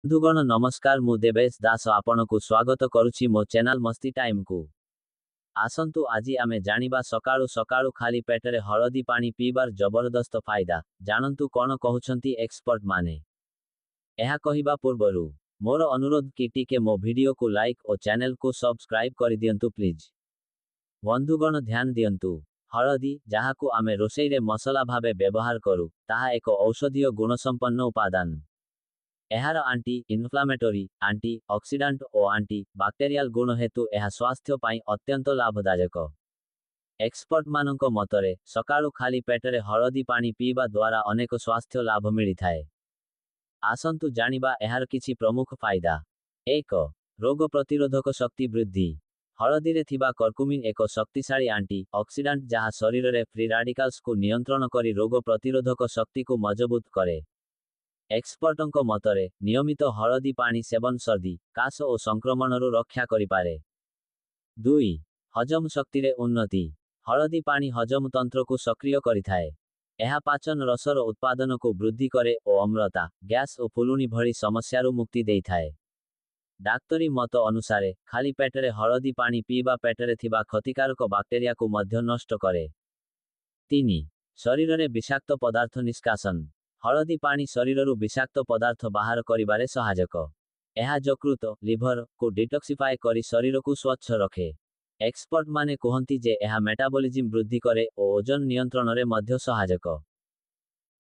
बंधुगण नमस्कार मु देवेश दास आपनकु स्वागत करुछि मो चैनल मस्ती टाइम को। आसंतु आजी आमे जानिबा सकाळु सकाळु खाली पेटरे हळदी पानी पीबार जबरदस्त फायदा जानंतु कोन कहउछंती एक्सपर्ट माने। एहा कहिबा पूर्वरु मोर अनुरोध कि टिके मो वीडियो को लाइक और चैनल को सब्सक्राइब कर दियंतु प्लीज। बंधुगण ध्यान दियंतु हळदी जाहाकु आमे रोषेइरे मसला भाबे व्यवहार करू ताहा एक औषधीय गुणसंपन्न उपादान। एहार आंटी इन्फ्लामेटरी आंटी ऑक्सीडेंट और आंटी बैक्टेरियल गुण हेतु एहा स्वास्थ्य पाई अत्यंत लाभदायक। एक्सपर्ट मानक मतरे सकाळु खाली पेटरे हळदी पानी पीबा द्वारा अनेक स्वास्थ्य लाभ मिलिथाए। आसंतु जानिबा एहार किछि प्रमुख फायदा। 1 रोग प्रतिरोधक शक्ति वृद्धि। हळदी रे थिबा कर्कुमिन एक शक्तिशाली आंटी ऑक्सीडेंट जहा शरीर रे फ्री रेडिकल्स को नियंत्रण करी रोग प्रतिरोधक शक्ति को मजबूत करे। एक्सपर्टंक मतरे नियमित हळदी पानी सेवन सर्दी काश और संक्रमणरू रक्षा करिपारे। 2 हजम शक्ति रे उन्नति। हळदी पानी हजम तंत्र को सक्रिय करिथाए। एहा पाचन रसर उत्पादन को वृद्धि करे और अम्लता गैस और फुलुनी भली समस्यारू मुक्ति देइथाए। डाक्तरी मत अनुसारे खाली पेटरे हळदी पानी पीबा पेटरे थिबा क्षतिकारक बैक्टेरिया को मध्य नष्ट करे। 3 शरीर रे विषाक्त पदार्थ निष्कासन। हळदी पानी शरीररू विषाक्त पदार्थ बाहर करिबारे सहायक। एहा यकृत लिवर को डिटॉक्सिफाई करी शरीर को स्वच्छ रखे। एक्सपर्ट माने कहंती जे एहा मेटाबॉलिज्म वृद्धि करे और ओजन नियंत्रण रे मध्य सहायक।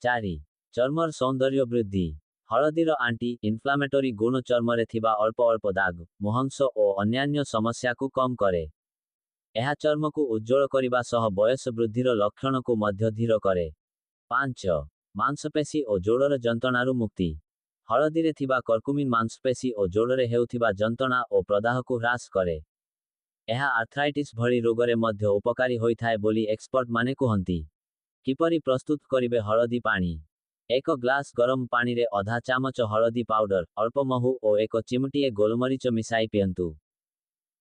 4 चर्मर सौंदर्य वृद्धि। हळदीर आंटी इन्फ्लामेटरी गुण चर्मरे थिबा अल्प अल्प दाग मोहंस और अन्यान्य समस्या को कम करे। एहा चर्म को उज्जवल करिबा सह बयस वृद्धिर लक्षण को मध्य धीर करे। 5 मांसपेशी और जोड़र जंतनारू मुक्ति। हळदी रे थिबा कर्कुमिन मांसपेशी और जोड़रे हेउथिबा जंतना और प्रदाह को ह्रास करे। एहा आर्थराइटिस भली रोगरे मध्य उपकारी होइथाए बोली एक्सपर्ट माने कहंती। किपरि प्रस्तुत करिबे हळदी पानी। 1 ग्लास गरम पानी रे आधा चामच हळदी पाउडर अल्प महू और 1 चिमटिए गोलमरीच मिसाई पियंतु।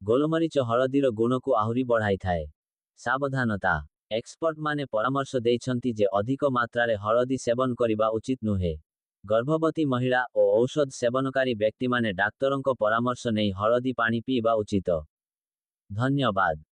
गोलमरीच हळदीर गुण को आहुरी बढ़ाइथाए। सावधानता एक्सपर्ट माने परामर्श देइछंती जे अधिक मात्रारे हळदी सेवन करिबा उचित नुहे। गर्भवती महिला और औषध सेवनकारी व्यक्ति माने डाक्तरंक परामर्श नेई हळदी पानी पीबा उचित। धन्यवाद।